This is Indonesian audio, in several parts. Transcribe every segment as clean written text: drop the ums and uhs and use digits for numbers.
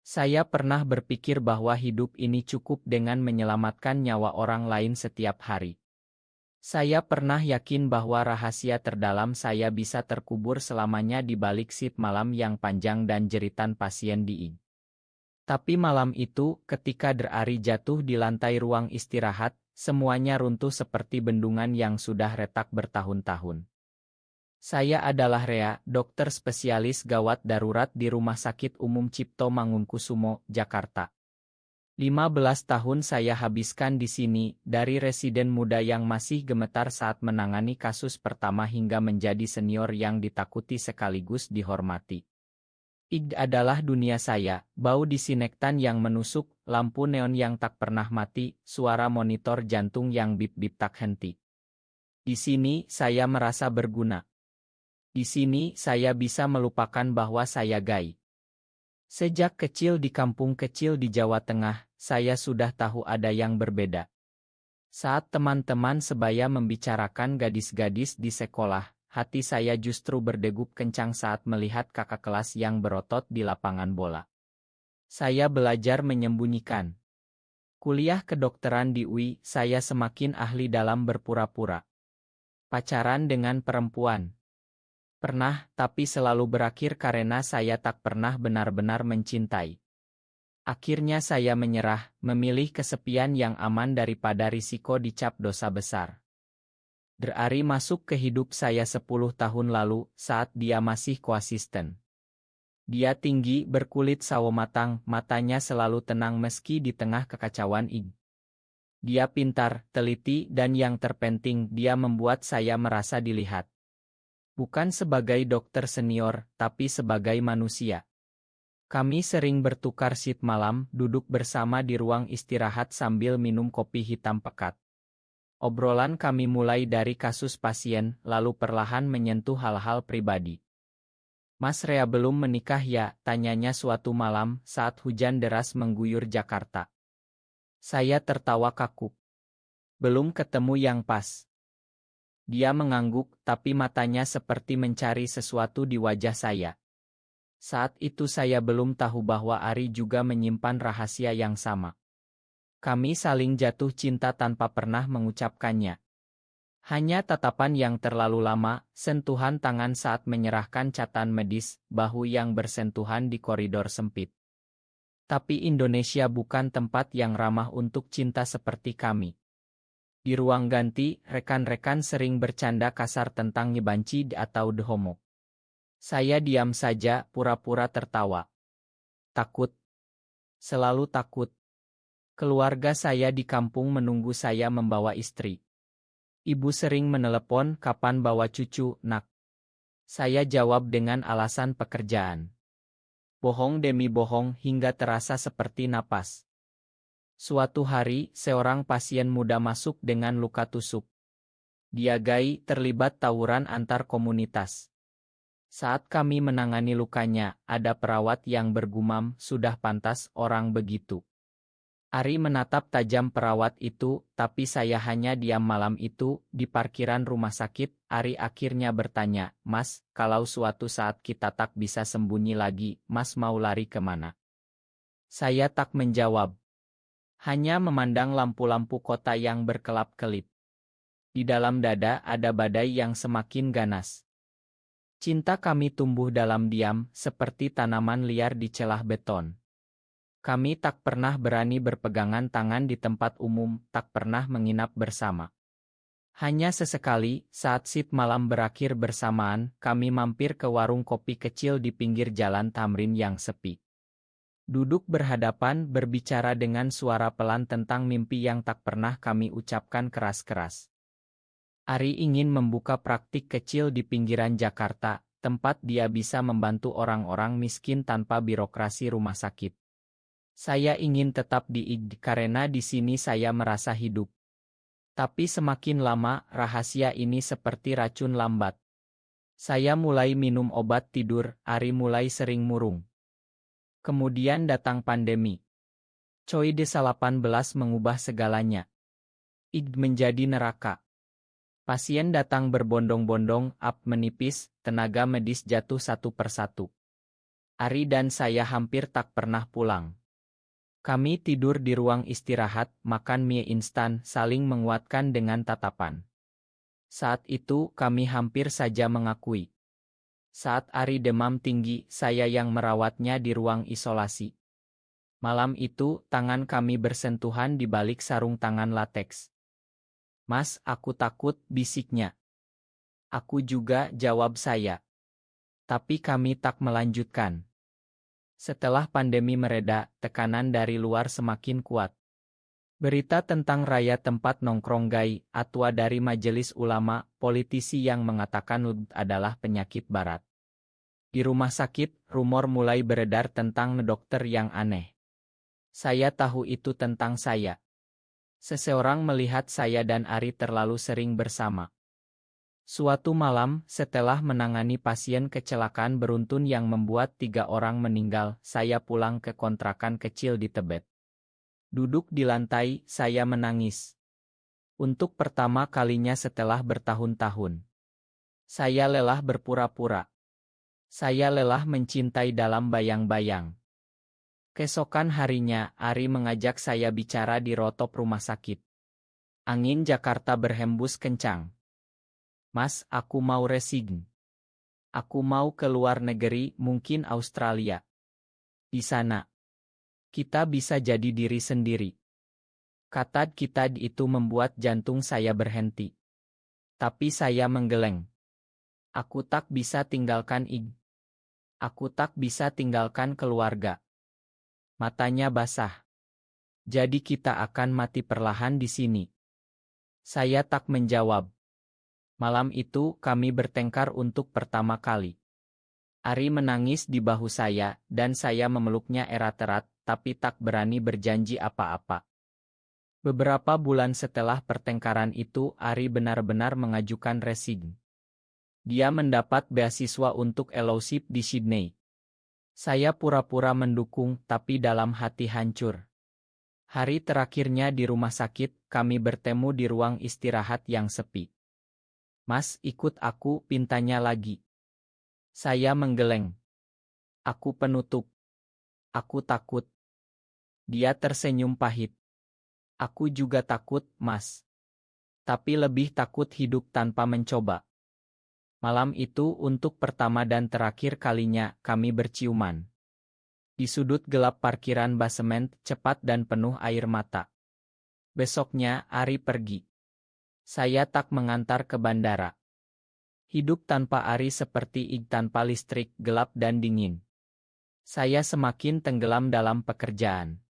Saya pernah berpikir bahwa hidup ini cukup dengan menyelamatkan nyawa orang lain setiap hari. Saya pernah yakin bahwa rahasia terdalam saya bisa terkubur selamanya di balik shift malam yang panjang dan jeritan pasien di IG. Tapi malam itu, ketika Derari jatuh di lantai ruang istirahat, semuanya runtuh seperti bendungan yang sudah retak bertahun-tahun. Saya adalah Rea, dokter spesialis gawat darurat di Rumah Sakit Umum Cipto Mangunkusumo, Jakarta. 15 tahun saya habiskan di sini, dari residen muda yang masih gemetar saat menangani kasus pertama hingga menjadi senior yang ditakuti sekaligus dihormati. IG adalah dunia saya, bau disinfektan yang menusuk, lampu neon yang tak pernah mati, suara monitor jantung yang bip-bip tak henti. Di sini saya merasa berguna. Di sini saya bisa melupakan bahwa saya gay. Sejak kecil di kampung kecil di Jawa Tengah, saya sudah tahu ada yang berbeda. Saat teman-teman sebaya membicarakan gadis-gadis di sekolah, hati saya justru berdegup kencang saat melihat kakak kelas yang berotot di lapangan bola. Saya belajar menyembunyikan. Kuliah kedokteran di UI, saya semakin ahli dalam berpura-pura. Pacaran dengan perempuan. Pernah, tapi selalu berakhir karena saya tak pernah benar-benar mencintai. Akhirnya saya menyerah, memilih kesepian yang aman daripada risiko dicap dosa besar. Derari masuk ke hidup saya 10 tahun lalu, saat dia masih koasisten. Dia tinggi, berkulit sawo matang, matanya selalu tenang meski di tengah kekacauan IG. Dia pintar, teliti, dan yang terpenting, dia membuat saya merasa dilihat. Bukan sebagai dokter senior, tapi sebagai manusia. Kami sering bertukar shift malam, duduk bersama di ruang istirahat sambil minum kopi hitam pekat. Obrolan kami mulai dari kasus pasien, lalu perlahan menyentuh hal-hal pribadi. "Mas Rea belum menikah ya?" tanyanya suatu malam saat hujan deras mengguyur Jakarta. Saya tertawa kaku. "Belum ketemu yang pas." Dia mengangguk, tapi matanya seperti mencari sesuatu di wajah saya. Saat itu saya belum tahu bahwa Ari juga menyimpan rahasia yang sama. Kami saling jatuh cinta tanpa pernah mengucapkannya. Hanya tatapan yang terlalu lama, sentuhan tangan saat menyerahkan catatan medis, bahu yang bersentuhan di koridor sempit. Tapi Indonesia bukan tempat yang ramah untuk cinta seperti kami. Di ruang ganti, rekan-rekan sering bercanda kasar tentang nyebanci atau the homo. Saya diam saja, pura-pura tertawa. Takut. Selalu takut. Keluarga saya di kampung menunggu saya membawa istri. Ibu sering menelepon, "Kapan bawa cucu, nak?" Saya jawab dengan alasan pekerjaan. Bohong demi bohong hingga terasa seperti napas. Suatu hari, seorang pasien muda masuk dengan luka tusuk. Dia gay, terlibat tawuran antar komunitas. Saat kami menangani lukanya, ada perawat yang bergumam, "Sudah pantas orang begitu." Ari menatap tajam perawat itu, tapi saya hanya diam. Malam itu, di parkiran rumah sakit, Ari akhirnya bertanya, "Mas, kalau suatu saat kita tak bisa sembunyi lagi, Mas mau lari kemana?" Saya tak menjawab. Hanya memandang lampu-lampu kota yang berkelap-kelip. Di dalam dada ada badai yang semakin ganas. Cinta kami tumbuh dalam diam, seperti tanaman liar di celah beton. Kami tak pernah berani berpegangan tangan di tempat umum, tak pernah menginap bersama. Hanya sesekali, saat shift malam berakhir bersamaan, kami mampir ke warung kopi kecil di pinggir jalan Tamrin yang sepi. Duduk berhadapan, berbicara dengan suara pelan tentang mimpi yang tak pernah kami ucapkan keras-keras. Ari ingin membuka praktik kecil di pinggiran Jakarta, tempat dia bisa membantu orang-orang miskin tanpa birokrasi rumah sakit. Saya ingin tetap di IG karena di sini saya merasa hidup. Tapi semakin lama, rahasia ini seperti racun lambat. Saya mulai minum obat tidur, Ari mulai sering murung. Kemudian datang pandemi. COVID-19 mengubah segalanya. IG menjadi neraka. Pasien datang berbondong-bondong, ap menipis, tenaga medis jatuh satu persatu. Ari dan saya hampir tak pernah pulang. Kami tidur di ruang istirahat, makan mie instan, saling menguatkan dengan tatapan. Saat itu kami hampir saja mengakui. Saat Ari demam tinggi, saya yang merawatnya di ruang isolasi. Malam itu, tangan kami bersentuhan di balik sarung tangan lateks. "Mas, aku takut," bisiknya. "Aku juga," jawab saya. Tapi kami tak melanjutkan. Setelah pandemi mereda, tekanan dari luar semakin kuat. Berita tentang raya tempat nongkrong gay, atua dari majelis ulama, politisi yang mengatakan LUD adalah penyakit barat. Di rumah sakit, rumor mulai beredar tentang dokter yang aneh. Saya tahu itu tentang saya. Seseorang melihat saya dan Ari terlalu sering bersama. Suatu malam, setelah menangani pasien kecelakaan beruntun yang membuat 3 orang meninggal, saya pulang ke kontrakan kecil di Tebet. Duduk di lantai, saya menangis. Untuk pertama kalinya setelah bertahun-tahun. Saya lelah berpura-pura. Saya lelah mencintai dalam bayang-bayang. Keesokan harinya, Ari mengajak saya bicara di rooftop rumah sakit. Angin Jakarta berhembus kencang. "Mas, aku mau resign. Aku mau ke luar negeri, mungkin Australia. Di sana, kita bisa jadi diri sendiri." Kata kita itu membuat jantung saya berhenti. Tapi saya menggeleng. Aku tak bisa tinggalkan IG. Aku tak bisa tinggalkan keluarga. Matanya basah. "Jadi kita akan mati perlahan di sini?" Saya tak menjawab. Malam itu kami bertengkar untuk pertama kali. Ari menangis di bahu saya, dan saya memeluknya erat-erat, tapi tak berani berjanji apa-apa. Beberapa bulan setelah pertengkaran itu, Ari benar-benar mengajukan resign. Dia mendapat beasiswa untuk fellowship di Sydney. Saya pura-pura mendukung, tapi dalam hati hancur. Hari terakhirnya di rumah sakit, kami bertemu di ruang istirahat yang sepi. "Mas, ikut aku," pintanya lagi. Saya menggeleng. "Aku penutup. Aku takut." Dia tersenyum pahit. "Aku juga takut, Mas. Tapi lebih takut hidup tanpa mencoba." Malam itu untuk pertama dan terakhir kalinya kami berciuman. Di sudut gelap parkiran basement, cepat dan penuh air mata. Besoknya, Ari pergi. Saya tak mengantar ke bandara. Hidup tanpa Ari seperti IG tanpa listrik, gelap dan dingin. Saya semakin tenggelam dalam pekerjaan.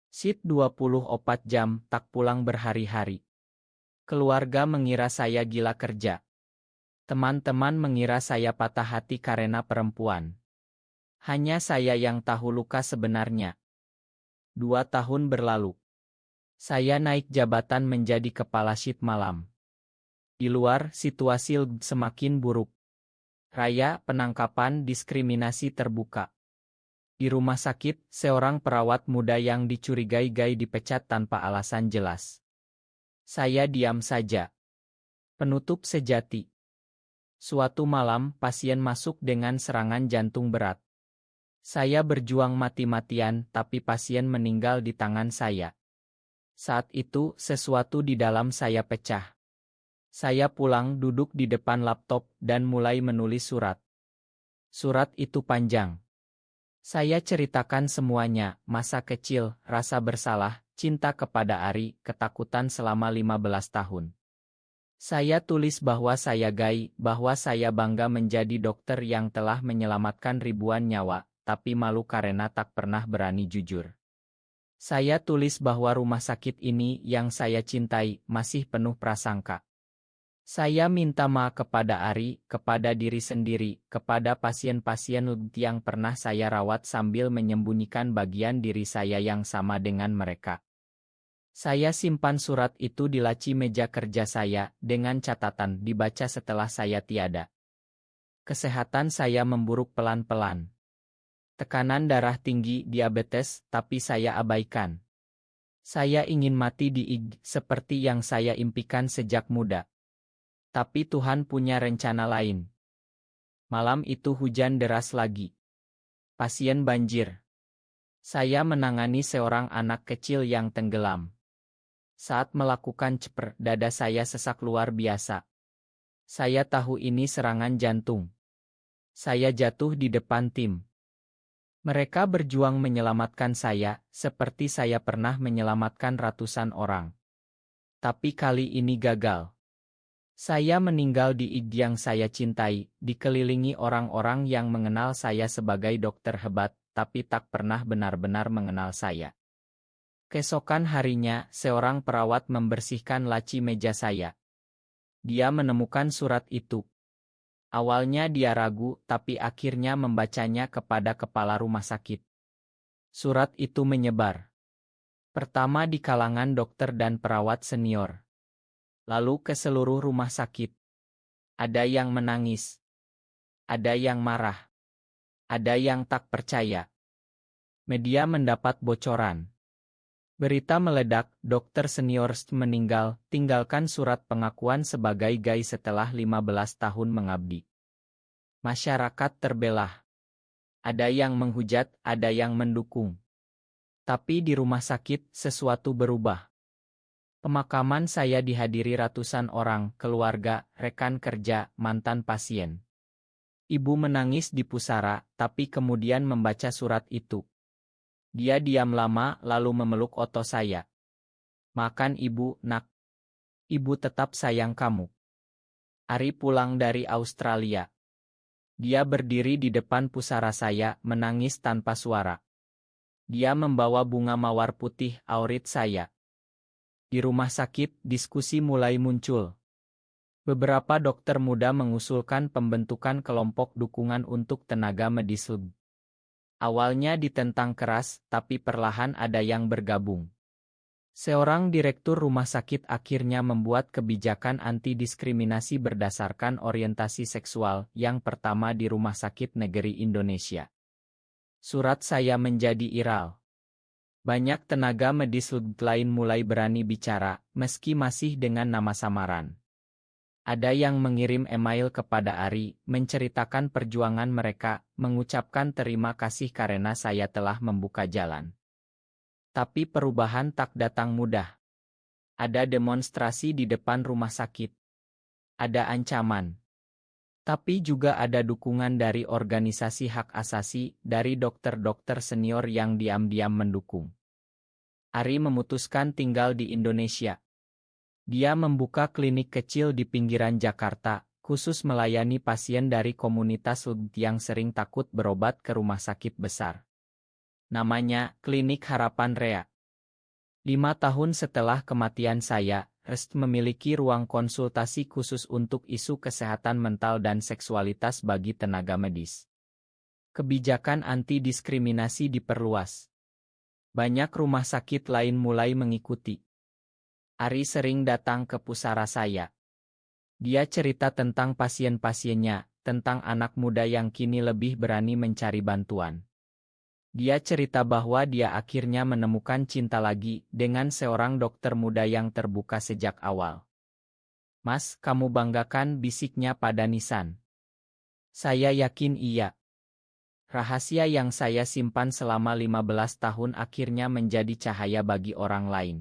Shift 24 jam, tak pulang berhari-hari. Keluarga mengira saya gila kerja. Teman-teman mengira saya patah hati karena perempuan. Hanya saya yang tahu luka sebenarnya. 2 tahun berlalu. Saya naik jabatan menjadi kepala shift malam. Di luar, situasi semakin buruk. Raya, penangkapan, diskriminasi terbuka. Di rumah sakit, seorang perawat muda yang dicurigai-gai dipecat tanpa alasan jelas. Saya diam saja. Penutup sejati. Suatu malam, pasien masuk dengan serangan jantung berat. Saya berjuang mati-matian, tapi pasien meninggal di tangan saya. Saat itu, sesuatu di dalam saya pecah. Saya pulang, duduk di depan laptop, dan mulai menulis surat. Surat itu panjang. Saya ceritakan semuanya, masa kecil, rasa bersalah, cinta kepada Ari, ketakutan selama 15 tahun. Saya tulis bahwa saya gay, bahwa saya bangga menjadi dokter yang telah menyelamatkan ribuan nyawa, tapi malu karena tak pernah berani jujur. Saya tulis bahwa rumah sakit ini yang saya cintai masih penuh prasangka. Saya minta maaf kepada Ari, kepada diri sendiri, kepada pasien-pasien yang pernah saya rawat sambil menyembunyikan bagian diri saya yang sama dengan mereka. Saya simpan surat itu di laci meja kerja saya, dengan catatan dibaca setelah saya tiada. Kesehatan saya memburuk pelan-pelan. Tekanan darah tinggi, diabetes, tapi saya abaikan. Saya ingin mati di IG, seperti yang saya impikan sejak muda. Tapi Tuhan punya rencana lain. Malam itu hujan deras lagi. Pasien banjir. Saya menangani seorang anak kecil yang tenggelam. Saat melakukan CPR, dada saya sesak luar biasa. Saya tahu ini serangan jantung. Saya jatuh di depan tim. Mereka berjuang menyelamatkan saya, seperti saya pernah menyelamatkan ratusan orang. Tapi kali ini gagal. Saya meninggal di IG yang saya cintai, dikelilingi orang-orang yang mengenal saya sebagai dokter hebat, tapi tak pernah benar-benar mengenal saya. Keesokan harinya, seorang perawat membersihkan laci meja saya. Dia menemukan surat itu. Awalnya dia ragu, tapi akhirnya membacanya kepada kepala rumah sakit. Surat itu menyebar. Pertama di kalangan dokter dan perawat senior. Lalu ke seluruh rumah sakit. Ada yang menangis. Ada yang marah. Ada yang tak percaya. Media mendapat bocoran. Berita meledak, dokter senior meninggal, tinggalkan surat pengakuan sebagai gay setelah 15 tahun mengabdi. Masyarakat terbelah. Ada yang menghujat, ada yang mendukung. Tapi di rumah sakit, sesuatu berubah. Pemakaman saya dihadiri ratusan orang, keluarga, rekan kerja, mantan pasien. Ibu menangis di pusara, tapi kemudian membaca surat itu. Dia diam lama, lalu memeluk otot saya. Makan ibu, nak. Ibu tetap sayang kamu. Ari pulang dari Australia. Dia berdiri di depan pusara saya, menangis tanpa suara. Dia membawa bunga mawar putih, aurit saya. Di rumah sakit, diskusi mulai muncul. Beberapa dokter muda mengusulkan pembentukan kelompok dukungan untuk tenaga medis. Awalnya ditentang keras, tapi perlahan ada yang bergabung. Seorang direktur rumah sakit akhirnya membuat kebijakan anti-diskriminasi berdasarkan orientasi seksual yang pertama di Rumah Sakit Negeri Indonesia. Surat saya menjadi viral. Banyak tenaga medis lain mulai berani bicara, meski masih dengan nama samaran. Ada yang mengirim email kepada Ari, menceritakan perjuangan mereka, mengucapkan terima kasih karena saya telah membuka jalan. Tapi perubahan tak datang mudah. Ada demonstrasi di depan rumah sakit. Ada ancaman. Tapi juga ada dukungan dari organisasi hak asasi, dari dokter-dokter senior yang diam-diam mendukung. Ari memutuskan tinggal di Indonesia. Dia membuka klinik kecil di pinggiran Jakarta, khusus melayani pasien dari komunitas yang sering takut berobat ke rumah sakit besar. Namanya Klinik Harapan Rea. 5 tahun setelah kematian saya, Rest memiliki ruang konsultasi khusus untuk isu kesehatan mental dan seksualitas bagi tenaga medis. Kebijakan anti-diskriminasi diperluas. Banyak rumah sakit lain mulai mengikuti. Ari sering datang ke pusara saya. Dia cerita tentang pasien-pasiennya, tentang anak muda yang kini lebih berani mencari bantuan. Dia cerita bahwa dia akhirnya menemukan cinta lagi dengan seorang dokter muda yang terbuka sejak awal. Mas, kamu banggakan, bisiknya pada Nisan. Saya yakin iya. Rahasia yang saya simpan selama 15 tahun akhirnya menjadi cahaya bagi orang lain.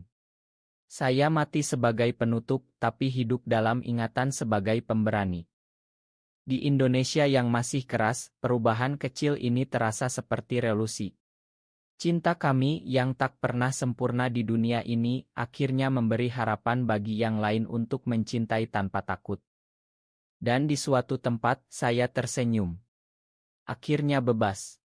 Saya mati sebagai penutup, tapi hidup dalam ingatan sebagai pemberani. Di Indonesia yang masih keras, perubahan kecil ini terasa seperti revolusi. Cinta kami yang tak pernah sempurna di dunia ini akhirnya memberi harapan bagi yang lain untuk mencintai tanpa takut. Dan di suatu tempat, saya tersenyum. Akhirnya bebas.